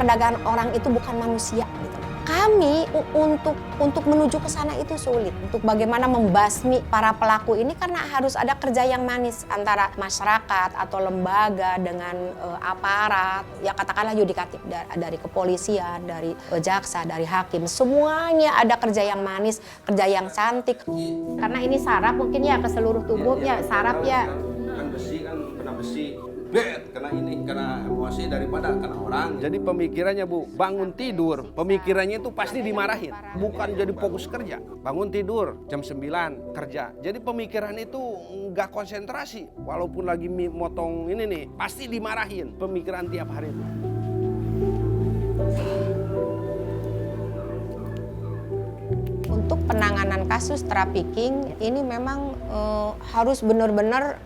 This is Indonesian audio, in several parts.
perdagangan orang itu bukan manusia gitu. Kami untuk menuju ke sana itu sulit. Untuk bagaimana membasmi para pelaku ini karena harus ada kerja yang manis antara masyarakat atau lembaga dengan aparat, ya katakanlah yudikatif dari kepolisian, dari jaksa, dari hakim. Semuanya ada kerja yang manis, kerja yang cantik. Karena ini saraf mungkin ya ke seluruh tubuhnya, saraf ya. Kan besi kan kena besi. Kena ini, kena emosi daripada kena orang. Jadi pemikirannya Bu, bangun tidur, pemikirannya itu pasti dimarahin. Bukan jadi fokus kerja. Bangun tidur, jam 9 kerja. Jadi pemikiran itu nggak konsentrasi. Walaupun lagi motong ini nih, pasti dimarahin pemikiran tiap hari itu. Untuk penanganan kasus trafficking ini memang harus benar-benar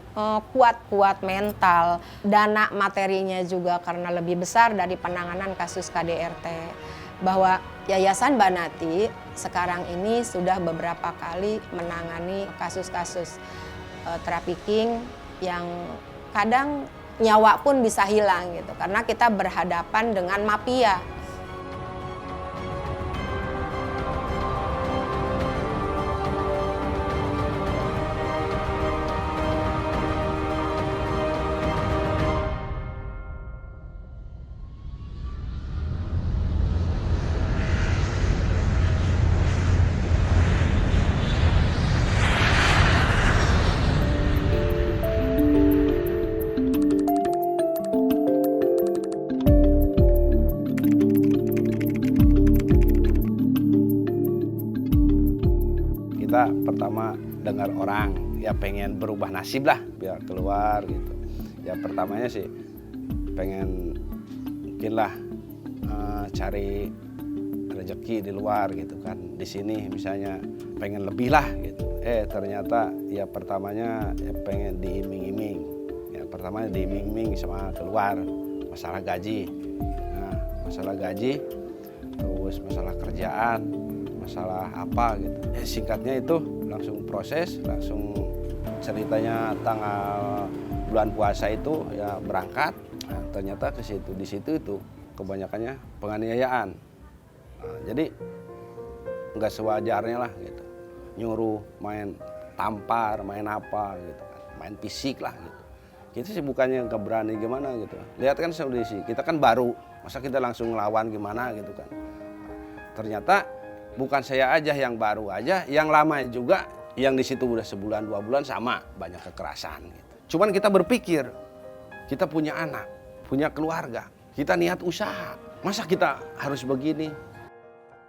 kuat mental, dana materinya juga karena lebih besar dari penanganan kasus KDRT. Bahwa Yayasan Banati sekarang ini sudah beberapa kali menangani kasus-kasus trafficking yang kadang nyawa pun bisa hilang gitu karena kita berhadapan dengan mafia. Kita pertama dengar orang ya pengen berubah nasib lah biar keluar gitu. Ya pertamanya sih pengen mungkin lah cari rezeki di luar gitu kan. Di sini misalnya pengen lebih lah gitu. Ternyata ya pertamanya ya pengen diiming-iming. Ya pertamanya diiming-iming sama keluar masalah gaji. Nah, masalah gaji terus masalah kerjaan, masalah apa gitu. Singkatnya itu langsung proses, langsung ceritanya tanggal bulan puasa itu ya berangkat. Nah, ternyata ke situ di situ itu kebanyakannya penganiayaan. Nah, jadi nggak sewajarnya lah gitu. Nyuruh main tampar, main apa gitu kan, main fisik lah gitu. Kita sih bukannya nggak berani gimana gitu. Lihat kan kondisi kita kan baru, masa kita langsung ngelawan gimana gitu kan. Ternyata bukan saya aja yang baru aja, yang lama juga, yang di situ udah sebulan 2 bulan sama banyak kekerasan gitu. Cuman kita berpikir, kita punya anak, punya keluarga, kita niat usaha. Masa kita harus begini?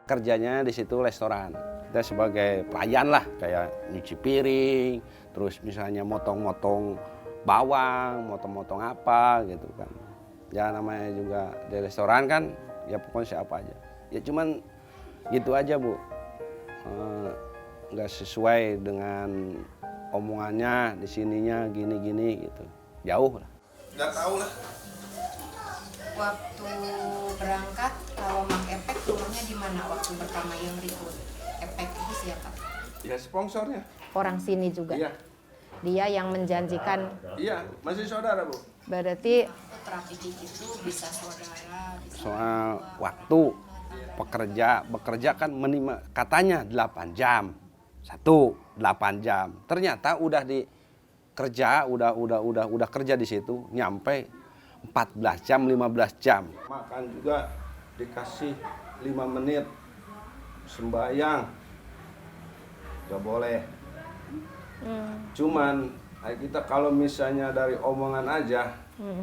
Kerjanya di situ restoran. Kita sebagai pelayan lah, kayak nyuci piring, terus misalnya motong-motong bawang, motong-motong apa gitu kan. Ya namanya juga di restoran kan, ya pokoknya siapa aja. Ya cuman gitu aja Bu, nggak sesuai dengan omongannya di sininya gini-gini gitu, jauh lah. Nggak tahu lah. Waktu berangkat kalau Mak Epek turunnya di mana waktu pertama yang rekrut? Epek itu siapa? Ya sponsornya. Orang sini juga. Iya. Dia yang menjanjikan. Iya, masih saudara Bu. Berarti trafficking itu bisa saudara. Bisa Soal waktu. Bekerja kan katanya 8 jam. 8 jam. Ternyata udah kerja di situ nyampe 14 jam, 15 jam. Makan juga dikasih 5 menit sembahyang. Gak boleh. Cuman kita kalau misalnya dari omongan aja,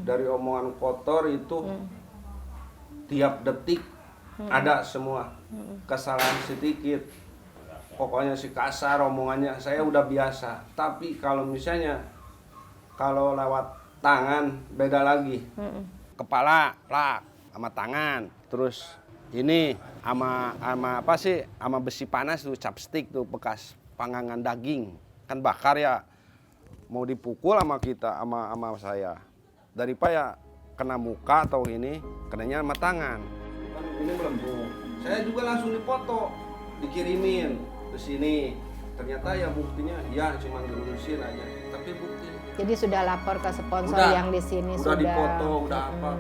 dari omongan kotor itu tiap detik ada semua kesalahan sedikit. Pokoknya si kasar omongannya saya udah biasa. Tapi kalau misalnya kalau lewat tangan beda lagi. Kepala lah sama tangan. Terus ini sama apa sih? Sama besi panas tuh chopstick tuh bekas panggangan daging. Kan bakar ya. Mau dipukul sama kita sama saya. Daripada kena muka atau ini, kenanya sama tangan. Ini melembung. Saya juga langsung dipoto, dikirimin ke sini. Ternyata ya buktinya ya cuma diurusin aja, tapi bukti. Jadi sudah lapor ke sponsor udah, yang di sini udah dipoto, udah apa.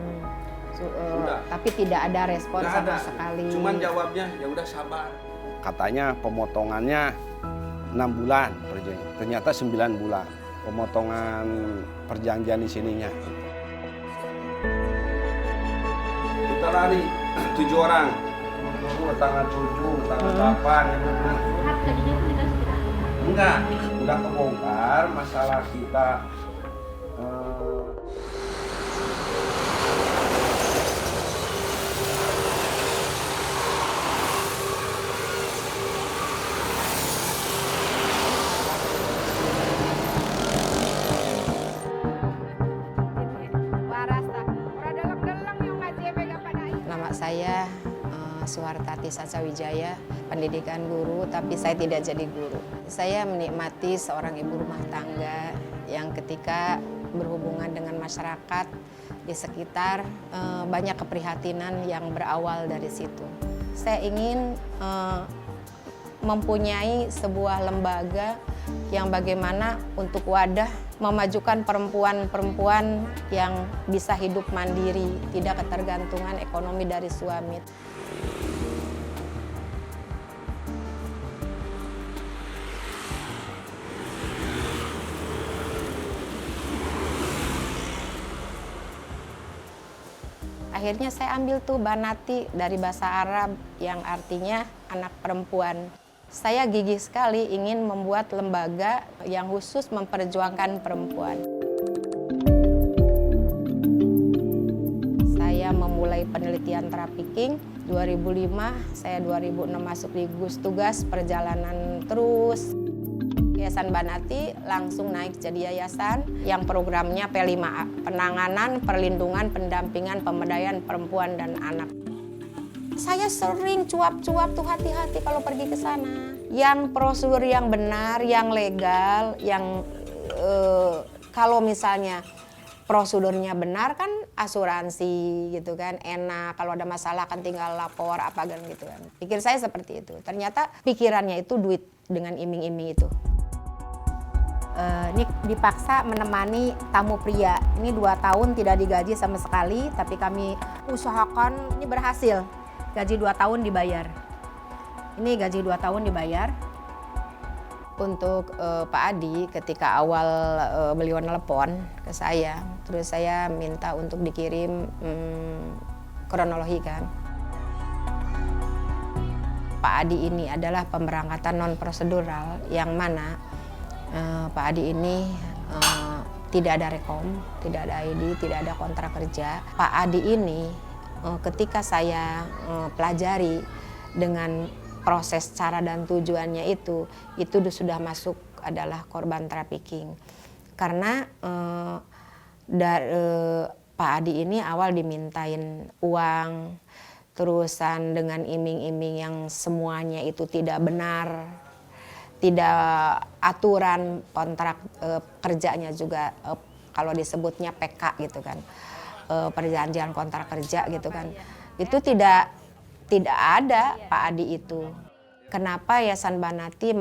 Tapi tidak ada respon Nggak sama ada. sekali. Cuman jawabnya ya udah sabar. Katanya pemotongannya 6 bulan perjanjian. Ternyata 9 bulan pemotongan perjanjian di sininya. Kita lari 7 orang. Tanggal 7, tanggal 8. Enggak, udah kebongkar masalah kita. Nama saya Suhartati Sacawijaya, pendidikan guru, tapi saya tidak jadi guru. Saya menikmati seorang ibu rumah tangga yang ketika berhubungan dengan masyarakat di sekitar banyak keprihatinan yang berawal dari situ. Saya ingin mempunyai sebuah lembaga yang bagaimana untuk wadah memajukan perempuan-perempuan yang bisa hidup mandiri, tidak ketergantungan ekonomi dari suami. Akhirnya saya ambil tuh Banati dari bahasa Arab yang artinya anak perempuan. Saya gigih sekali ingin membuat lembaga yang khusus memperjuangkan perempuan. Saya memulai penelitian trafficking 2005, saya 2006 masuk di gugus tugas, perjalanan terus. Yayasan Banati langsung naik jadi yayasan yang programnya P5A, penanganan, perlindungan, pendampingan, pemberdayaan perempuan dan anak. Saya sering cuap-cuap tuh hati-hati kalau pergi ke sana. Yang prosedur yang benar, yang legal, yang kalau misalnya prosedurnya benar kan asuransi gitu kan, enak. Kalau ada masalah kan tinggal lapor apa gitu kan. Pikir saya seperti itu. Ternyata pikirannya itu duit dengan iming-iming itu. Ini dipaksa menemani tamu pria. Ini 2 tahun tidak digaji sama sekali, tapi kami usahakan ini berhasil. Gaji 2 tahun dibayar. Ini gaji 2 tahun dibayar. Untuk Pak Adi ketika awal beliau nelpon ke saya, terus saya minta untuk dikirim kronologi kan. Pak Adi ini adalah pemberangkatan non prosedural yang mana Pak Adi ini tidak ada rekom, tidak ada ID, tidak ada kontrak kerja. Pak Adi ini ketika saya pelajari dengan proses cara dan tujuannya itu sudah masuk adalah korban trafficking. Karena Pak Adi ini awal dimintain uang, terusan dengan iming-iming yang semuanya itu tidak benar, tidak aturan kontrak kerjanya juga kalau disebutnya PK gitu kan, perjanjian kontrak kerja gitu kan, itu tidak ada Pak Adi itu. Kenapa Yayasan Banati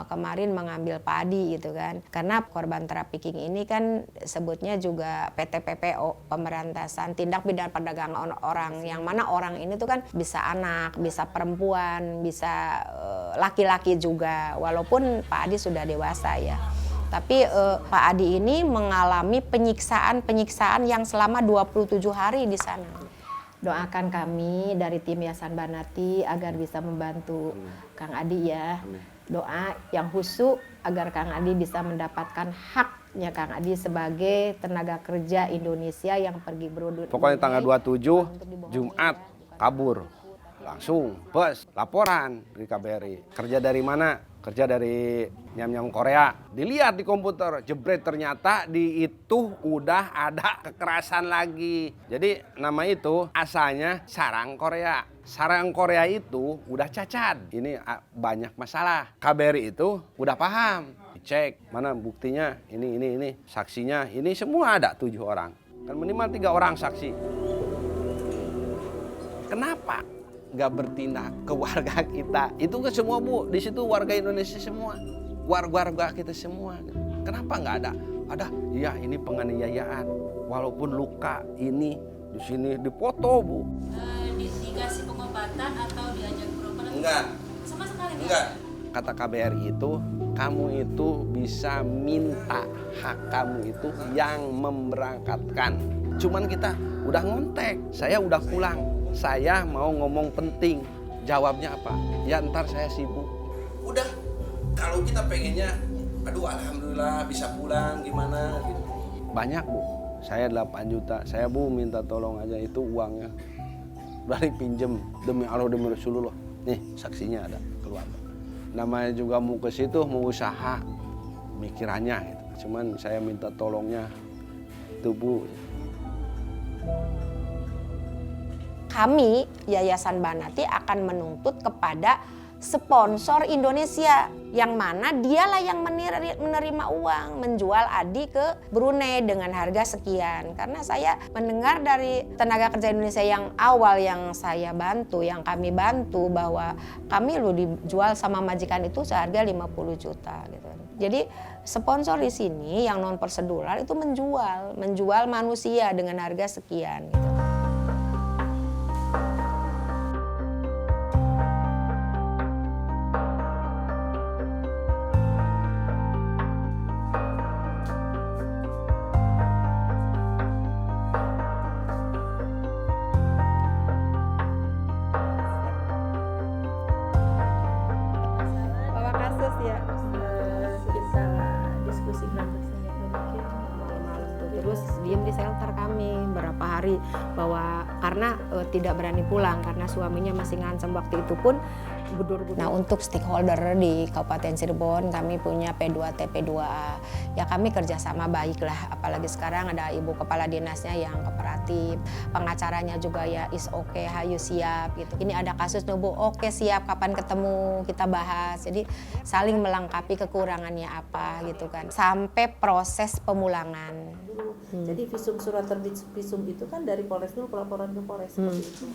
kemarin mengambil Pak Adi gitu kan? Karena korban trafficking ini kan sebutnya juga PTPPO, pemberantasan tindak pidana perdagangan orang, yang mana orang ini tuh kan bisa anak, bisa perempuan, bisa laki-laki juga, walaupun Pak Adi sudah dewasa ya. Tapi Pak Adi ini mengalami penyiksaan yang selama 27 hari di sana. Doakan kami dari tim Yayasan Banati agar bisa membantu Kang Adi ya. Doa yang khusyuk agar Kang Adi bisa mendapatkan haknya Kang Adi sebagai tenaga kerja Indonesia yang pergi berobat. Pokoknya tanggal 27 Jumat kabur. Langsung bus laporan di KBRI. Kerja dari mana? Kerja dari nyam-nyam Korea. Dilihat di komputer, jebret ternyata di itu udah ada kekerasan lagi. Jadi nama itu asalnya sarang Korea. Sarang Korea itu udah cacat. Ini banyak masalah. KBRI itu udah paham. Dicek mana buktinya, ini. Saksinya, ini semua ada 7 orang. Kan minimal 3 orang saksi. Kenapa nggak bertindak ke warga kita? Itu ke semua Bu, di situ warga Indonesia semua, warga kita semua. Kenapa nggak ada? Ada, iya ini penganiayaan. Walaupun luka ini di sini dipoto, Bu. Dikasih pengobatan atau diajak berobat? Enggak. Sama sekali Enggak. Kata KBRI itu, kamu itu bisa minta hak kamu itu yang memberangkatkan. Cuman kita udah ngontek, saya udah pulang, saya mau ngomong penting. Jawabnya apa? Ya ntar saya sibuk. Udah, kalau kita pengennya, aduh alhamdulillah bisa pulang gimana gitu. Banyak Bu, saya 8 juta, saya Bu minta tolong aja itu uangnya. Balik pinjem, demi Allah demi Rasulullah. Nih saksinya ada keluar. Namanya juga mau ke situ, mau usaha, mikirannya gitu. Cuman saya minta tolongnya itu Bu. Kami, Yayasan Banati akan menuntut kepada sponsor Indonesia yang mana dialah yang menerima uang menjual Adi ke Brunei dengan harga sekian. Karena saya mendengar dari tenaga kerja Indonesia yang awal yang saya bantu, yang kami bantu bahwa kami lo dijual sama majikan itu seharga 50 juta gitu. Jadi sponsor di sini yang non prosedural itu menjual manusia dengan harga sekian gitu. Bawa kasus ya. Kita diskusikan bersama mungkin. Terus diem di shelter kami berapa hari bahwa karena tidak berani pulang karena suaminya masih ngancam waktu itu pun gudur-gudur. Nah untuk stakeholder di Kabupaten Cirebon kami punya P2T, P2A. Ya kami kerjasama baik lah, apalagi sekarang ada ibu kepala dinasnya yang kooperatif, pengacaranya juga ya is okay, hayu siap gitu. Ini ada kasus Bu, oke siap, kapan ketemu kita bahas. Jadi saling melengkapi kekurangannya apa gitu kan, sampai proses pemulangan. Jadi surat terbit visum itu kan dari Polres dulu pelaporan ke Polres seperti itu.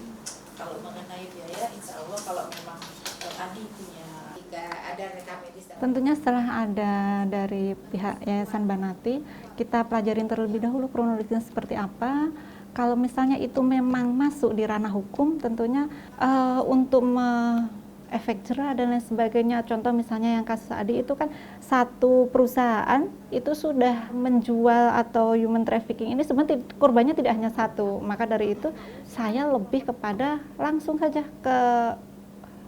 Kalau mengenai biaya, insya Allah kalau memang Adi punya jika ada rekam medis. Tentunya setelah ada dari pihak Yayasan Banati, kita pelajarin terlebih dahulu kronologisnya seperti apa. Kalau misalnya itu memang masuk di ranah hukum, tentunya untuk efek jerah dan lain sebagainya. Contoh misalnya yang kasus Adi itu kan satu perusahaan itu sudah menjual atau human trafficking ini sebenarnya korbannya tidak hanya satu. Maka dari itu saya lebih kepada langsung saja ke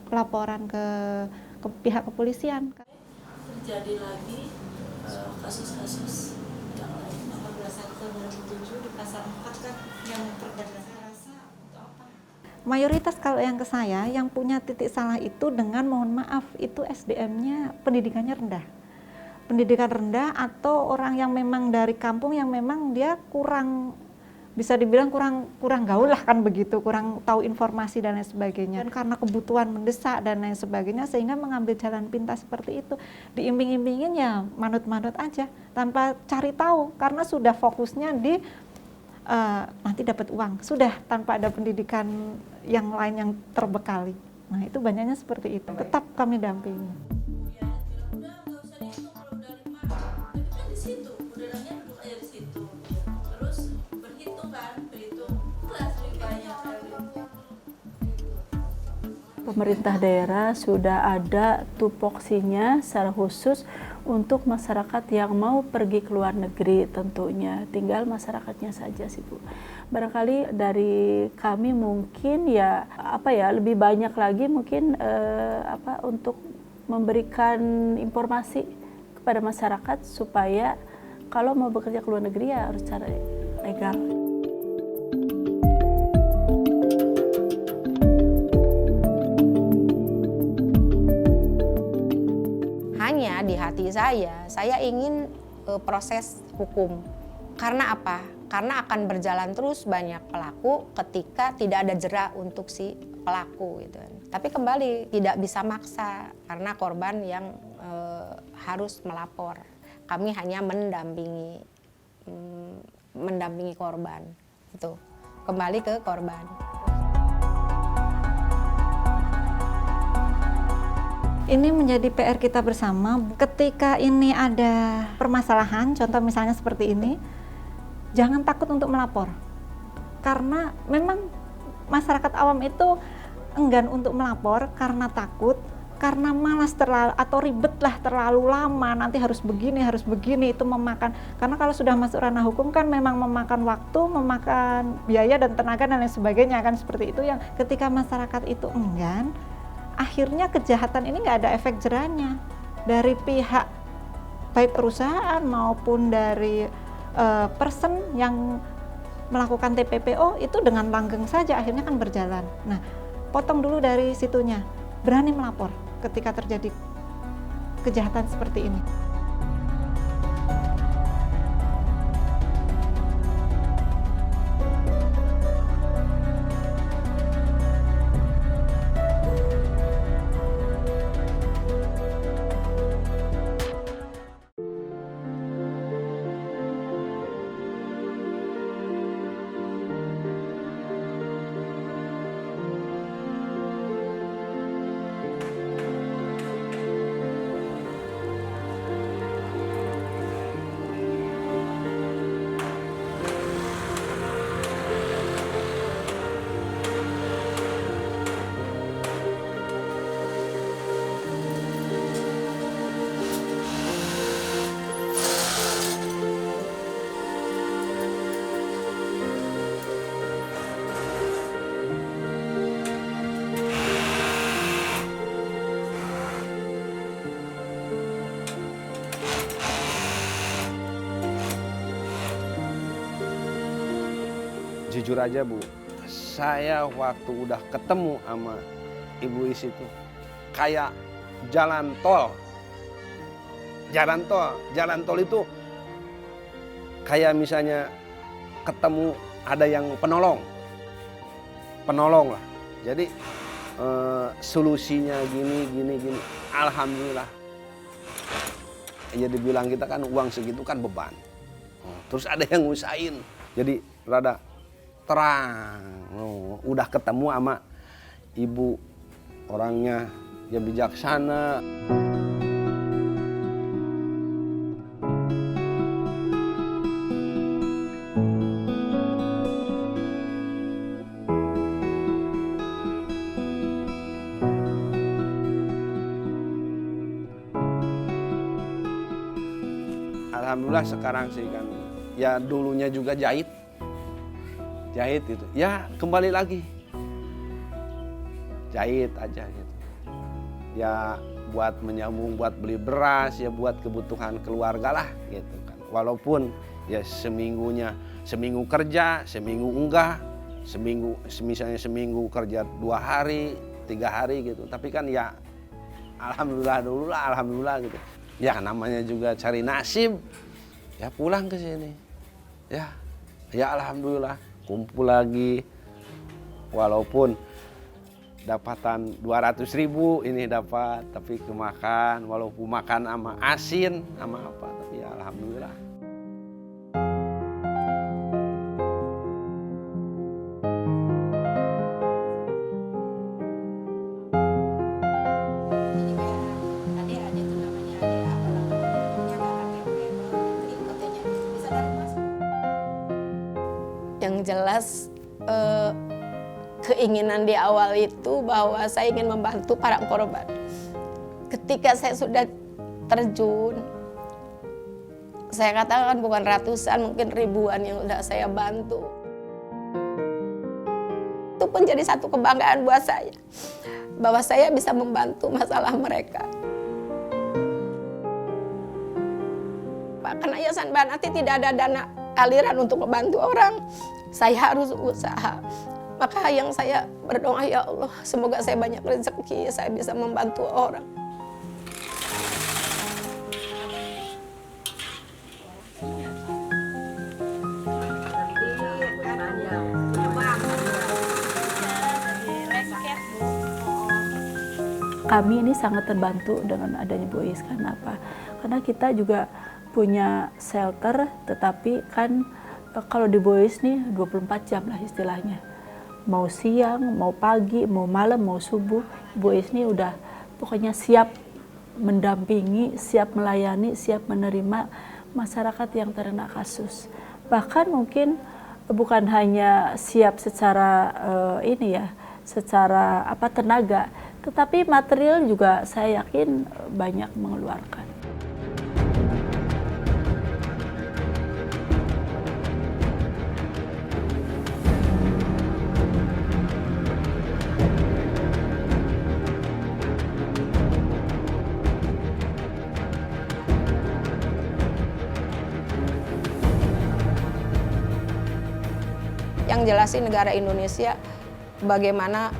laporan ke pihak kepolisian. Terjadi lagi kasus-kasus yang lain. Nomor 21 tahun 2007 di pasar 4 kan yang perdagangan rasa untuk apa? Mayoritas kalau yang ke saya yang punya titik salah itu dengan mohon maaf itu SDM-nya pendidikannya rendah. Pendidikan rendah atau orang yang memang dari kampung yang memang dia kurang, bisa dibilang kurang gaul lah kan begitu, kurang tahu informasi dan lain sebagainya. Dan karena kebutuhan mendesak dan lain sebagainya sehingga mengambil jalan pintas seperti itu. Diimbing-imbingin ya manut-manut aja tanpa cari tahu karena sudah fokusnya di nanti dapat uang, sudah tanpa ada pendidikan yang lain yang terbekali. Nah itu banyaknya seperti itu, tetap kami dampingi. Udah nggak usah dihitung kalau udah 5. Tapi kan di situ, udaranya duduk aja di situ. Terus berhitung kelas lebih banyak kali. Pemerintah daerah sudah ada tupoksinya secara khusus untuk masyarakat yang mau pergi ke luar negeri tentunya. Tinggal masyarakatnya saja sih Bu. Barangkali dari kami mungkin ya lebih banyak lagi mungkin untuk memberikan informasi kepada masyarakat supaya kalau mau bekerja ke luar negeri ya harus secara legal. Hanya di hati saya ingin proses hukum. Karena apa? Karena akan berjalan terus banyak pelaku ketika tidak ada jera untuk si pelaku gitu. Tapi kembali tidak bisa maksa karena korban yang harus melapor. Kami hanya mendampingi korban. Itu kembali ke korban. Ini menjadi PR kita bersama. Ketika ini ada permasalahan, contoh misalnya seperti ini, jangan takut untuk melapor. karena memang masyarakat awam itu enggan untuk melapor karena takut, karena malas terlalu atau ribet lah, terlalu lama, nanti harus begini itu memakan. Karena kalau sudah masuk ranah hukum kan memang memakan waktu, memakan biaya dan tenaga dan lain sebagainya kan, seperti itu yang ketika masyarakat itu enggan, akhirnya kejahatan ini nggak ada efek jerahnya dari pihak baik perusahaan maupun dari person yang melakukan TPPO itu dengan langgeng saja akhirnya kan berjalan. Nah, potong dulu dari situnya, berani melapor ketika terjadi kejahatan seperti ini. Jujur aja Bu, saya waktu udah ketemu sama Ibu Is itu kayak jalan tol. Jalan tol itu kayak misalnya ketemu ada yang penolong lah. Jadi solusinya gini. Alhamdulillah. Jadi bilang kita kan uang segitu kan beban. Terus ada yang ngusain. Jadi rada terang. Udah ketemu sama ibu, orangnya ya bijaksana. Alhamdulillah sekarang sih kan ya dulunya juga jahit itu ya kembali lagi jahit aja gitu ya, buat menyambung, buat beli beras ya, buat kebutuhan keluarga lah gitu kan. Walaupun ya seminggu kerja, seminggu enggak, misalnya seminggu kerja 2 hari 3 hari gitu, tapi kan ya alhamdulillah gitu ya, namanya juga cari nasib ya, pulang ke sini ya alhamdulillah kumpul lagi, walaupun dapatan 200.000 ini dapat, tapi kemakan walaupun makan sama asin sama apa, tapi ya alhamdulillah. Yang jelas keinginan di awal itu bahwa saya ingin membantu para korban. Ketika saya sudah terjun, saya katakan bukan ratusan, mungkin ribuan yang sudah saya bantu. Itu pun jadi satu kebanggaan buat saya, bahwa saya bisa membantu masalah mereka. Karena Yayasan Banati tidak ada dana aliran untuk membantu orang, saya harus usaha. Maka yang saya berdoa, ya Allah, semoga saya banyak rezeki, saya bisa membantu orang. Kami ini sangat terbantu dengan adanya Bu Is. Kenapa? Karena kita juga punya shelter, tetapi kan kalau di Bu Is nih 24 jam lah istilahnya. Mau siang, mau pagi, mau malam, mau subuh, Bu Is nih udah pokoknya siap mendampingi, siap melayani, siap menerima masyarakat yang terkena kasus. Bahkan mungkin bukan hanya siap secara secara tenaga, tetapi material juga saya yakin banyak mengeluarkan. Yang jelas sih negara Indonesia bagaimana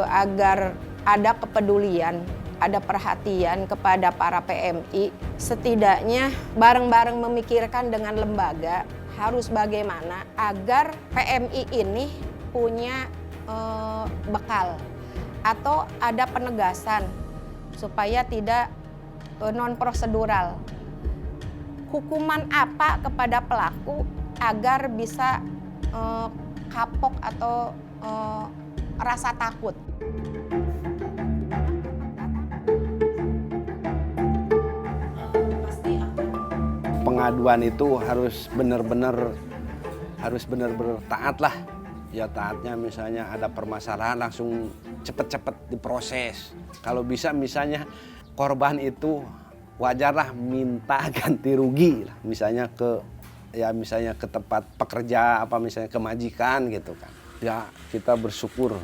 agar ada kepedulian, ada perhatian kepada para PMI, setidaknya bareng-bareng memikirkan dengan lembaga harus bagaimana agar PMI ini punya bekal atau ada penegasan supaya tidak non prosedural. Hukuman apa kepada pelaku agar bisa kapok atau rasa takut. Pengaduan itu harus benar-benar taat lah. Ya taatnya misalnya ada permasalahan langsung cepet-cepet diproses. Kalau bisa misalnya korban itu wajarlah minta ganti rugi lah. Misalnya ke tempat pekerja misalnya ke majikan gitu kan. Ya kita bersyukur.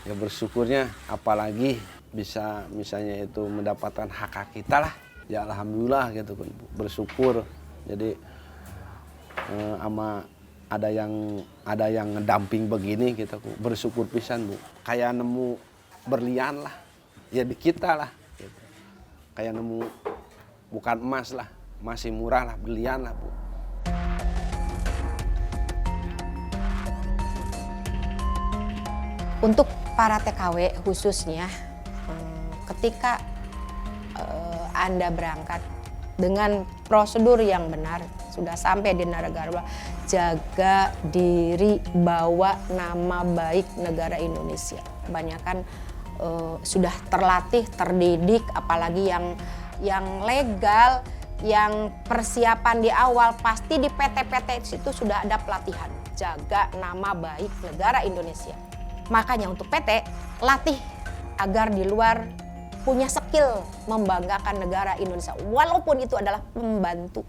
Ya bersyukurnya apalagi bisa misalnya itu mendapatkan hak kita lah. Ya alhamdulillah gitu kan. Bersyukur. Jadi ada yang ngedamping begini gitu. Bersyukur pisan Bu. Kayak nemu berlian lah. Ya di kita lah gitu. Kayak nemu bukan emas lah, masih murah lah, berlian lah Bu. Untuk para TKW khususnya, ketika Anda berangkat dengan prosedur yang benar, sudah sampai di negara, jaga diri, bawa nama baik negara Indonesia. Kebanyakan sudah terlatih, terdidik, apalagi yang legal, yang persiapan di awal, pasti di PT-PT itu sudah ada pelatihan. Jaga nama baik negara Indonesia. Makanya untuk PT, latih agar di luar punya skill membanggakan negara Indonesia, walaupun itu adalah pembantu.